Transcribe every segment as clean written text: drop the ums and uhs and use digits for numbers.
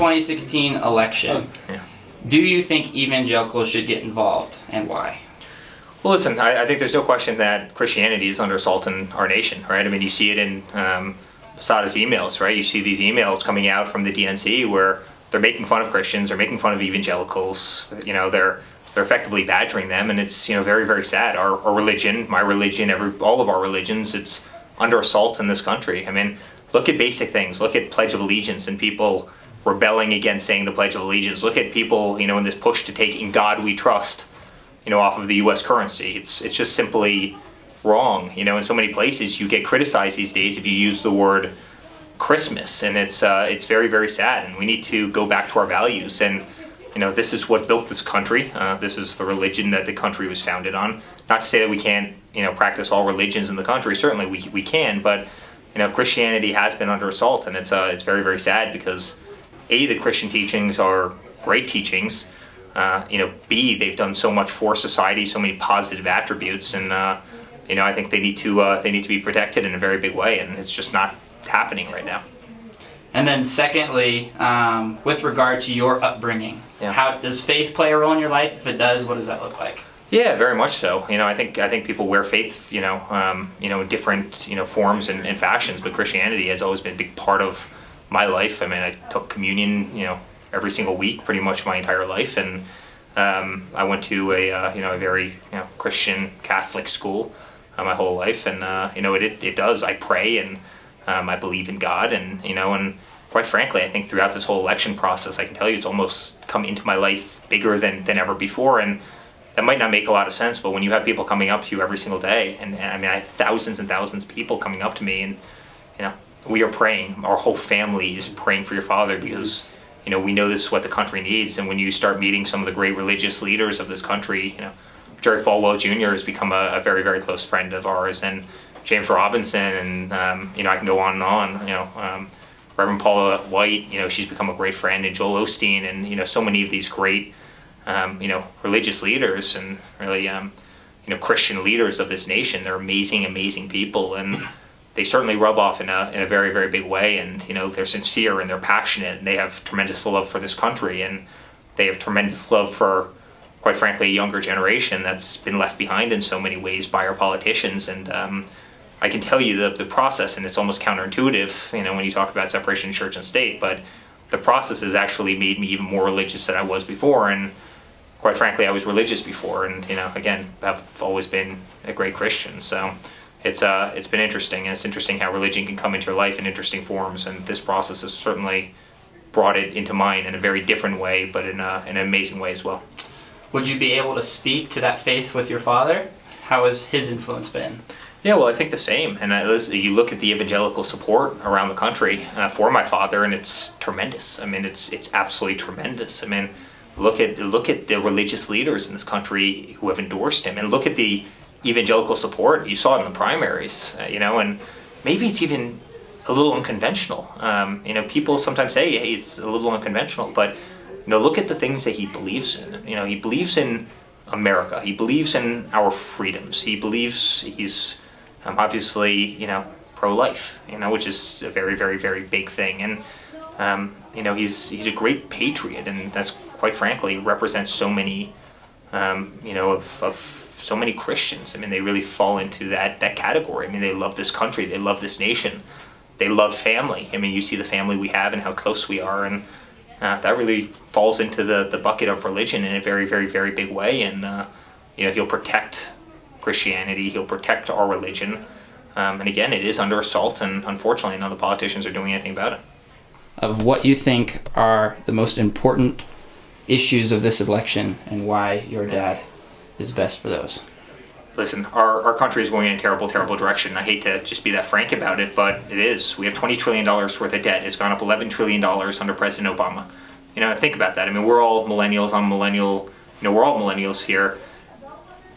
2016 election, Yeah. do you think evangelicals should get involved, and why? Well, listen, I think there's no question that Christianity is under assault in our nation, right? I mean, you see it in Posada's emails, right? You see these emails coming out from the DNC where they're making fun of Christians, they're making fun of evangelicals, they're effectively badgering them, and it's, very, very sad. Our religion, my religion, all of our religions, it's under assault in this country. I mean, look at basic things. Look at Pledge of Allegiance and people rebelling against saying the Pledge of Allegiance. Look at people, in this push to take "In God We Trust," off of the U.S. currency. It's just simply wrong. In so many places you get criticized these days if you use the word Christmas, and it's very, very sad. And we need to go back to our values. And this is what built this country. This is the religion that the country was founded on. Not to say that we can't practice all religions in the country. Certainly we can, but Christianity has been under assault, and it's very, very sad because A, the Christian teachings are great teachings. B, they've done so much for society, so many positive attributes, and I think they need to be protected in a very big way, and it's just not happening right now. And then secondly, with regard to your upbringing, Yeah. how does faith play a role in your life? If it does, what does that look like? Yeah, very much so. I think people wear faith, in different, forms and fashions, but Christianity has always been a big part of my life. I mean, I took communion, every single week, pretty much my entire life, and I went to a very Christian Catholic school my whole life, and it does. I pray, and I believe in God, and and quite frankly, I think throughout this whole election process, I can tell you it's almost come into my life bigger than ever before, and that might not make a lot of sense, but when you have people coming up to you every single day, and I mean, I have thousands and thousands of people coming up to me, and we are praying. Our whole family is praying for your father because we know this is what the country needs. And when you start meeting some of the great religious leaders of this country, Jerry Falwell Jr. has become a very, very close friend of ours, and James Robinson, and I can go on and on. Reverend Paula White, she's become a great friend, and Joel Osteen, and so many of these great religious leaders and really Christian leaders of this nation. They're amazing, amazing people, and they certainly rub off in a very, very big way, and they're sincere and they're passionate, and they have tremendous love for this country, and they have tremendous love for, quite frankly, a younger generation that's been left behind in so many ways by our politicians. And I can tell you the process, and it's almost counterintuitive, when you talk about separation of church and state, but the process has actually made me even more religious than I was before, and quite frankly, I was religious before, and again, I've always been a great Christian. So it's been interesting, and it's interesting how religion can come into your life in interesting forms, and this process has certainly brought it into mine in a very different way, but in an amazing way as well. Would you be able to speak to that faith with your father? How has his influence been? Yeah, well, I think the same. And you look at the evangelical support around the country for my father, and it's tremendous. I mean, it's absolutely tremendous. I mean, look at the religious leaders in this country who have endorsed him, and look at the evangelical support. You saw it in the primaries, and maybe it's even a little unconventional. People sometimes say, hey, it's a little unconventional, but look at the things that he believes in. He believes in America. He believes in our freedoms. He believes he's obviously, pro-life, which is a very, very, very big thing. And, he's a great patriot, and that's quite frankly represents so many, of so many Christians. I mean, they really fall into that category. I mean, they love this country. They love this nation. They love family. I mean, you see the family we have and how close we are, and that really falls into the bucket of religion in a very, very, very big way. And he'll protect Christianity. He'll protect our religion. And again, it is under assault, and unfortunately, none of the politicians are doing anything about it. Of what you think are the most important issues of this election, and why your dad is best for those? Listen, our country is going in a terrible, terrible direction. I hate to just be that frank about it, but it is. We have $20 trillion worth of debt. It's gone up $11 trillion under President Obama. Think about that. I mean, we're all millennials. I'm a millennial. We're all millennials here.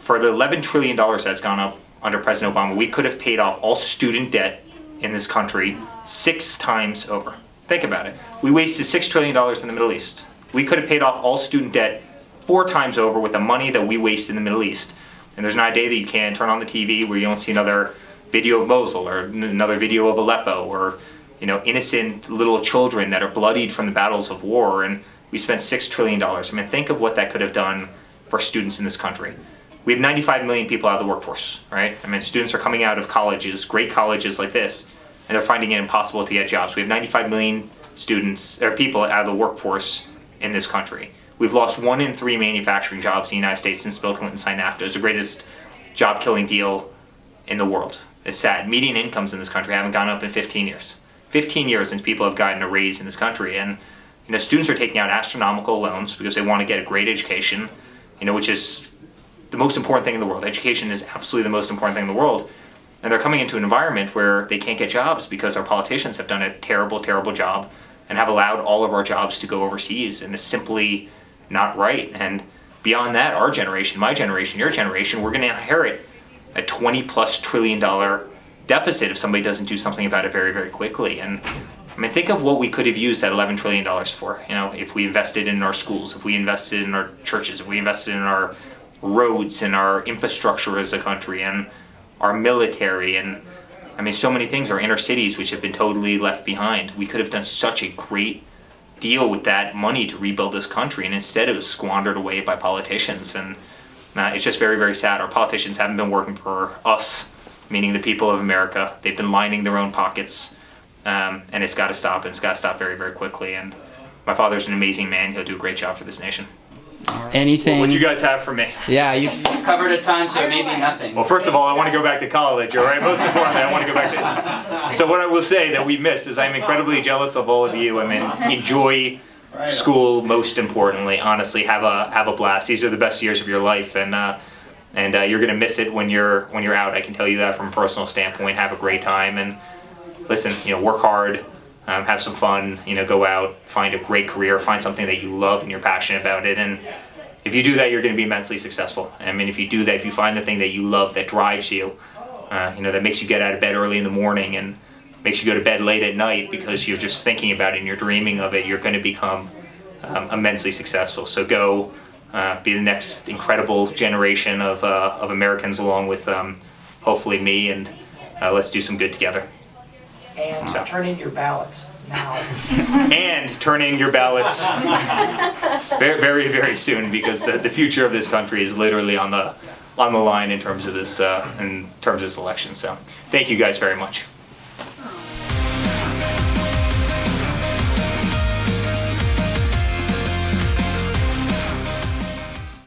For the $11 trillion that's gone up under President Obama, we could have paid off all student debt in this country 6 times over. Think about it. We wasted $6 trillion in the Middle East. We could have paid off all student debt 4 times over with the money that we waste in the Middle East. And there's not a day that you can turn on the TV where you don't see another video of Mosul or another video of Aleppo or innocent little children that are bloodied from the battles of war, and we spent $6 trillion. I mean, think of what that could have done for students in this country. We have 95 million people out of the workforce, right? I mean, students are coming out of colleges, great colleges like this, and they're finding it impossible to get jobs. We have 95 million students, or people out of the workforce in this country. We've lost 1 in 3 manufacturing jobs in the United States since Bill Clinton signed NAFTA. It's the greatest job-killing deal in the world. It's sad. Median incomes in this country haven't gone up in 15 years. 15 years since people have gotten a raise in this country. And students are taking out astronomical loans because they want to get a great education, which is the most important thing in the world. Education is absolutely the most important thing in the world. And they're coming into an environment where they can't get jobs because our politicians have done a terrible, terrible job and have allowed all of our jobs to go overseas, and it's simply not right. And beyond that, our generation, my generation, your generation, we're going to inherit a $20+ trillion deficit if somebody doesn't do something about it very, very quickly. And I mean, think of what we could have used that $11 trillion for. If we invested in our schools, if we invested in our churches, if we invested in our roads and our infrastructure as a country and our military, and I mean, so many things, our inner cities, which have been totally left behind. We could have done such a great deal with that money to rebuild this country, and instead it was squandered away by politicians. And it's just very, very sad. Our politicians haven't been working for us, meaning the people of America. They've been lining their own pockets, and it's got to stop, and it's got to stop very, very quickly. And my father's an amazing man. He'll do a great job for this nation. Anything? What do you guys have for me? Yeah, you've covered a ton, so maybe nothing. Well, first of all, I want to go back to college, all right? Most importantly, I want to go back to... So what I will say that we missed is I'm incredibly jealous of all of you. I mean, enjoy school, most importantly. Honestly, have a blast. These are the best years of your life, and you're going to miss it when you're out. I can tell you that from a personal standpoint. Have a great time, and listen, work hard. Have some fun, go out, find a great career, find something that you love and you're passionate about it. And if you do that, you're going to be immensely successful. I mean, if you do that, if you find the thing that you love that drives you, that makes you get out of bed early in the morning and makes you go to bed late at night because you're just thinking about it and you're dreaming of it, you're going to become immensely successful. So go be the next incredible generation of Americans along with hopefully me, and let's do some good together. And turn in your ballots now. And turn in your ballots very, very, very soon, because the future of this country is literally on the line in terms of this election. So thank you guys very much.